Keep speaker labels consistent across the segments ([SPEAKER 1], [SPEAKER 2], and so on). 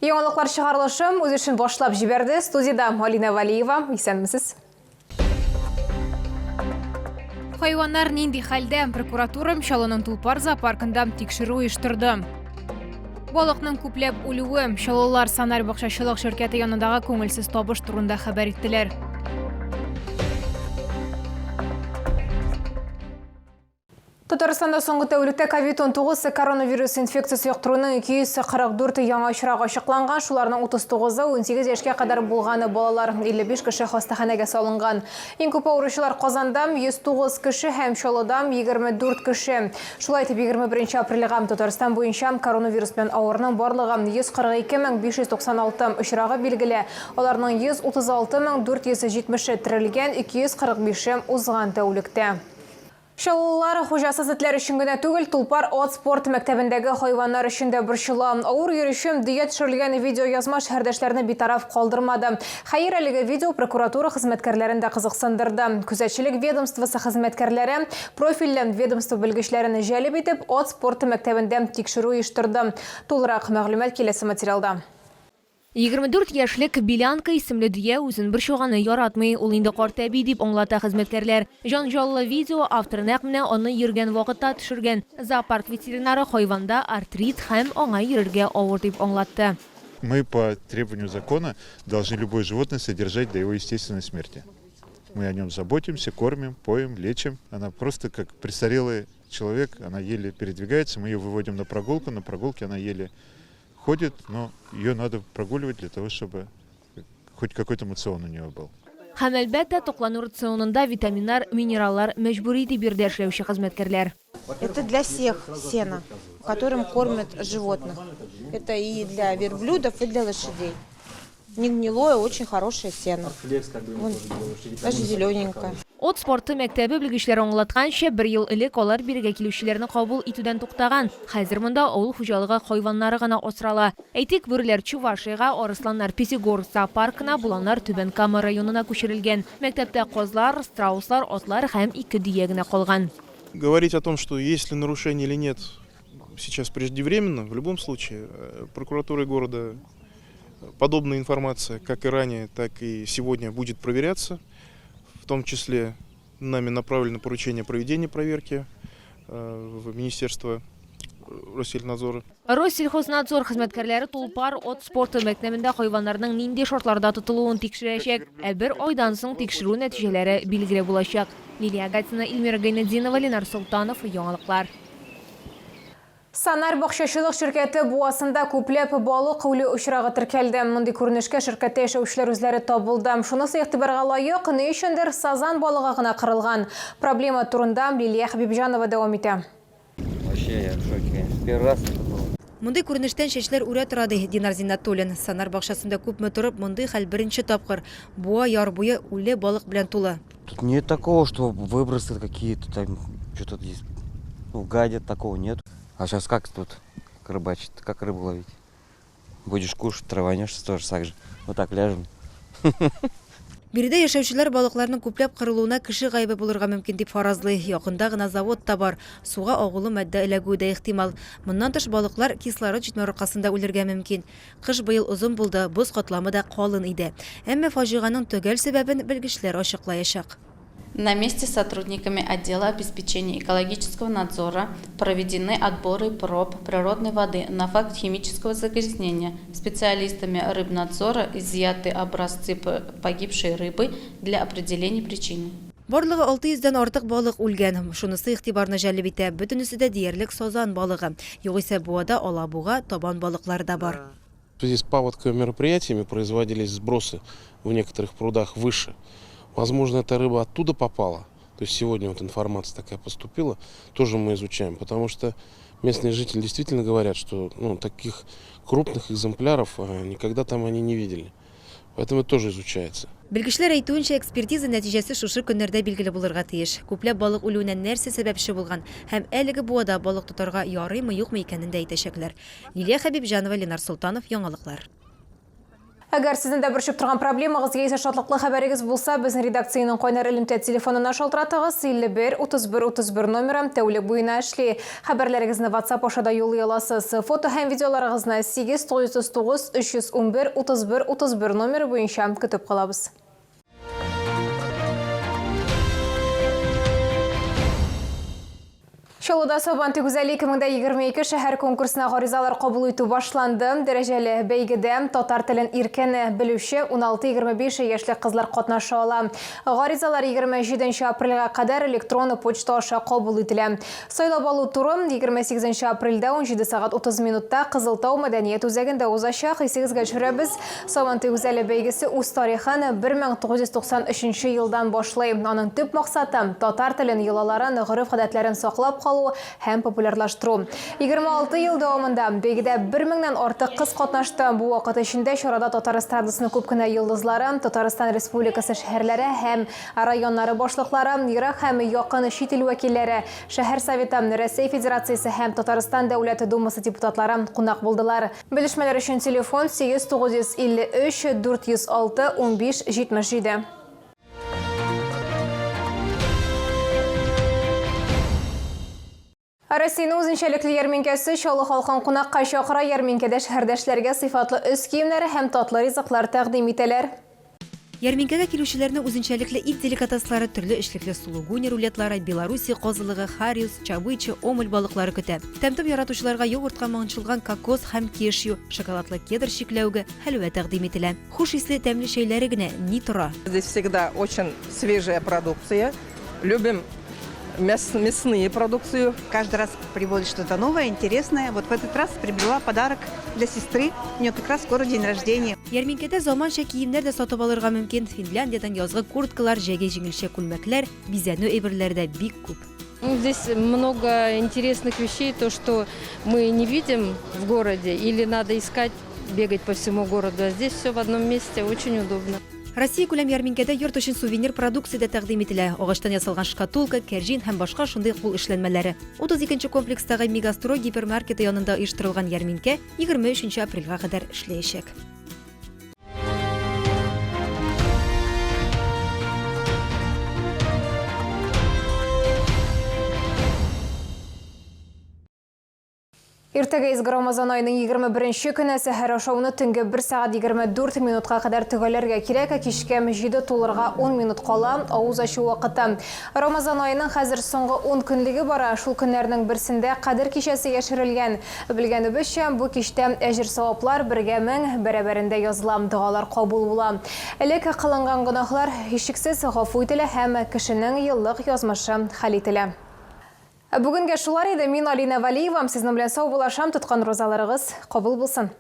[SPEAKER 1] Яңалыклар чыгарылышым үз эшен башлап җибәрде. Студияда Алина Валиева. Исәнмесез? Хайваннар нинди хәлдә? Прокуратура Чаллының Тулпар зоопаркында тикшерү оештырды. Балыкның күпләп үлүе, Чаллылар санар бакчачылык ширкәте янындагы күңелсез табыш турында хәбәр иттеләр. Татарстанда соңгы тәүлектә COVID-19 коронавирус инфекциясы юктыруның 244 яңа очрагы ачыкланган. Шуларның 39-ы 18 яшькә кадәр булганы балалар, 55 кеше хастаханәгә салынган. Иң күп авыручылар Казанда 109 кеше һәм Чаллыда 24 кеше. Шулай итеп 21 апрельгә Татарстан буенча коронавирус белән авырның барлыгы 142 596 очрагы билгеле. Аларның 136 470 терелгән, 245 узган тәүлектә. Чаллылар хуҗасы этләр өчен генә түгел, Тулпар ат спорт мәктәбендәге хайваннар өчен дә борчыла. Авыр йөрүшем, диет төшерелгән видео язма шәһәрдәшләрне битараф калдырмады. Хәер, әлеге видео прокуратура хезмәткәрләрен дә кызыксындырды. Күзәтчелек ведомствосы хезмәткәрләре профильле ведомство белгечләрен җәлеп итеп ат спорты мәктәбендә тикшерү оештырды. Тулырак мәгълүмат киләсе материалда. 24 яшьлек Билянка исемле дөя үзен борчуганы яратмый. Ул инде карт әби дип аңлата хезмәткәрләр. Җанҗаллы видео автор нәкъ менә аны йөргән вакытта төшергән. Зоопарк ветеринары хайванда артрит һәм аңа йөрергә авыр дип аңлатты.
[SPEAKER 2] Мы по требованию закона должны любое животное содержать до его естественной смерти. Мы о нем заботимся, кормим, поем, лечим. Она просто как престарелый человек, она еле передвигается. Мы ее выводим на прогулку. На прогулке она еле ходит, но ее надо прогуливать для того, чтобы хоть какой-то мацион у нее был.
[SPEAKER 1] Һәм әлбәттә туклану рационында витаминнар, минераллар мәҗбүри дип бирде эшләүче хезмәткәрләр.
[SPEAKER 3] Это для всех сено, которым кормят животных. Это и для верблюдов, и для лошадей. Не гнилое, очень хорошее сено. Вон, даже зелененькое.
[SPEAKER 1] От спорты мәктәбе белгечләре аңлатканча, 1 ел элек алар биргә килүчеләрне кабул итүдән туктаган. Хәзер монда авыл хуҗалыгы хайваннары гына асрала. Әйтик, бүрләр Чувашиягә, арысланнар Песигорск зоопаркына, буланнар Түбән Кама районына күчерелгән. Мәктәптә козлар, страуслар, атлар һәм 2 дөя генә калган.
[SPEAKER 4] Говорить о том, что есть ли нарушение или нет, сейчас преждевременно. В любом случае, прокуратурой города подобная информация, как и ранее, так и сегодня будет проверяться. В том числе нами направлено поручение проведения проверки в Министерство Россельхознадзора.
[SPEAKER 1] Россельхознадзор хезмәткәрләре Тулпар от спорты мәктәбендә хайваннарның нинди шартларда тотылуын тикшерәчәк. Бер айдан соң тикшерү нәтиҗәләре билгеле булачак. Лилия Гатина, Илмира Гайнетдинова, Ленар Султанов, Яңалыклар. Санар бакчачылык ширкәте буасында күпләп балык үлү очрагы теркәлде. Мондый күренешкә ширкәттә яшәүчеләр үзләре табылды. Шунысы игътибарга лаек, ни өчендер сазан балыгы гына кырылган. Проблема турында Лилия Хабибҗанова дәвам итә.
[SPEAKER 5] Вообще я в шоке. Первый раз это было.
[SPEAKER 6] Мондый күренештән чәчләр үрә тора ди Динар Зиннатуллин. Санар бакчасында күпме торып, мондый хәл беренче тапкыр. Буа яр буе үле балык белән тулы.
[SPEAKER 5] Тут нет такого, что выбросы какие-то там, что-то здесь, гадят, такого нет. А сейчас как тут рыбачить, как рыбу ловить? Будешь кушать, траванешься тоже так же. Вот так ляжем.
[SPEAKER 6] Биредә яшәүчеләр балыкларның күпләп кырылуына кеше гаебе булырга мөмкин дип фаразлый. Якында гына завод та бар. Суга агылу матдә эләгүе дә ихтимал. Моннан тыш балыклар кислород җитмәү аркасында үләргә мөмкин. Кыш быел узын булды, боз катламы да калын иде. Әмма фаҗиганың төгәл сәбәбен белгечләр ачыклаячак.
[SPEAKER 7] На месте сотрудниками отдела обеспечения экологического надзора проведены отборы проб природной воды на факт химического загрязнения. Специалистами рыбнадзора изъяты образцы погибшей рыбы для определения причины.
[SPEAKER 6] Барлыгы 600-дән артык балык үлгән. Шунысы игътибарны җәлеп итә. Бөтенесе дә диярлек сазан балыгы. Югыйсә буада алабуга, табан балыклары да бар.
[SPEAKER 4] В связи с паводковыми мероприятиями производились сбросы в некоторых прудах выше. Возможно, эта рыба оттуда попала. То есть сегодня вот информация такая поступила, тоже мы изучаем, потому что местные жители действительно говорят, что таких крупных экземпляров никогда там они не видели. Поэтому это тоже изучается.
[SPEAKER 6] Белгечләр әйтүенчә, экспертиза нәтиҗәсе шушы көннәрдә билгеле булырга тиеш. Күпләп балык үлүенә нәрсә сәбәпче булган һәм әлеге буада балык тотарга ярыймы юкмы икәнен дә әйтәчәкләр. Лилия Хабибҗанова, Ленар Султанов, Яңалыклар.
[SPEAKER 1] Әгәр сезнең дә бер тұрған проблемагыз яисә шатлыклы хәбәрегез булса, безнең редакциянең кайнар элемтә телефонына шалтыратыгыз 51 31 31 номеры тәүлек буена эшли. Хәбәрләрегезне WhatsApp аша да юллый аласыз. Фото һәм видеоларыгызны 8939 311 31 31 номеры буенча көтеп калабыз. Шолуда Сабан Төгүзәли 2022 шәһәр конкурсына гаризалар кабул итү башланды. Дәрәҗәле бәйгедә татар телен иркен белүче 16-25 яшьлек кызлар катнаша ала. Гаризалар 27 апрельгә кадәр электрон почта аша кабул ителә. Сайлап алу туры 28 апрельдә 17 сагать 30 минутта Кызылтау мәдәният үзәгендә узачак. Исегезгә төшерәбез. Сабан Төгүзәли бәйгесе үз тарихын 1993 елдан башлый. Аның төп максаты татар телен, йолаларын, гореф-гадәтләрен саклап һәм популярлаштыру. 26 ел дәвамында бәйгедә 1000-нән артык кыз катнашты. Бу вакыт эчендә чарада Татарстан күп кенә йолдызлары, Татарстан Республикасы шәһәрләре һәм районнары башлыклары, ерак һәм якын чит ил вәкилләре, шәһәр советы, Россия Федерациясе һәм Татарстан Дәүләт Думасы депутатлары кунак булдылар. Белешмәләр өчен телефон 8953 406 15 77. Россияның үзенчәлекле ярминкәсе Чаллы халкын кунакка чакыра. Ярминкәдә шәһәрдәшләргә сыйфатлы өс киемнәре һәм татлы ризыклар тәкъдим итәләр.
[SPEAKER 6] Ярминкәдә килүчеләрне үзенчәлекле ит деликатеслары, төрле эшлекле сулугуни рулетлары, Беларуси козылыгы, хариус, чабычы, омуль балыклары көтә. Тәмтем яратучыларга йогуртка маңчылган кокос һәм кешью, шоколадлы кедр чикләүгә хәлвә тәкъдим ителә. Хуш исле тәмле чәйләре генә ни тора.
[SPEAKER 8] Здесь всегда очень свежая продукция. Любим мясные продукцию.
[SPEAKER 9] Каждый раз приводит что-то новое, интересное. Вот в этот раз приобрела подарок для сестры. У нее как раз скоро день рождения.
[SPEAKER 6] Ярминкәдә заманча киемнәр дә сатып алырга мөмкин. Финляндиядан язгы курткалар, җәйге җиңелчә күлмәкләр, бизәнү әйберләре дә бик күп.
[SPEAKER 10] Здесь много интересных вещей, то, что мы не видим в городе, или надо искать, бегать по всему городу. А здесь все в одном месте, очень удобно.
[SPEAKER 6] Россия күләм ярминкәдә йорт өчен сувенир продукция да тәкъдим ителә. Агачтан ясалган шкатулка, кәрҗин һәм башка шундый кул эшләнмәләре. 32-нче комплекстагы Мегастрой гипермаркеты янында оештырылган ярминкә 23 апрельгә кадәр эшләячәк.
[SPEAKER 1] Иртәгә изге Рамазан аеның 21-нче көне сәхәр ашауны төнге 1 сагать 24 минутка кадәр төгәлләргә кирәк, кичкә 7 тулырга 10 минут кала авыз ачу вакыты. Рамазан аеның хәзер соңгы 10 көнлеге бара. Шул көннәрнең берсендә Кадер кичәсе яшерелгән. Белгәнебезчә, бу кичтә әҗер-саваплар 1:1000 бәрабәрендә языла, дуалар кабул була. Элек кылынган гөнаһлар һичшиксез гафу ителә һәм кешенең еллык язмышы хәл ителә. Бүгенге шулар иде. Мин Алина Валиева, сезнең белән сау булашам, тоткан розаларыгыз кабул булсын.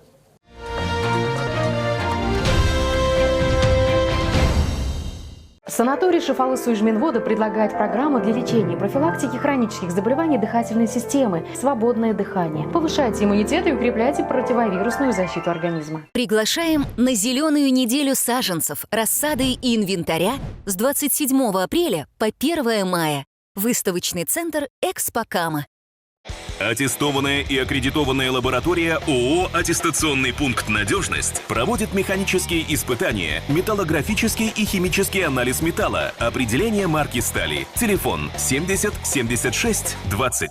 [SPEAKER 11] Санаторий Шифалы-Суйжминвода предлагает программу для лечения и профилактики хронических заболеваний дыхательной системы «Свободное дыхание». Повышайте иммунитет и укрепляйте противовирусную защиту организма.
[SPEAKER 12] Приглашаем на зеленую неделю саженцев, рассады и инвентаря с 27 апреля по 1 мая. Выставочный центр «Экспокама».
[SPEAKER 13] Аттестованная и аккредитованная лаборатория ООО «Аттестационный пункт «Надежность» проводит механические испытания, металлографический и химический анализ металла, определение марки стали. Телефон 70 76 20.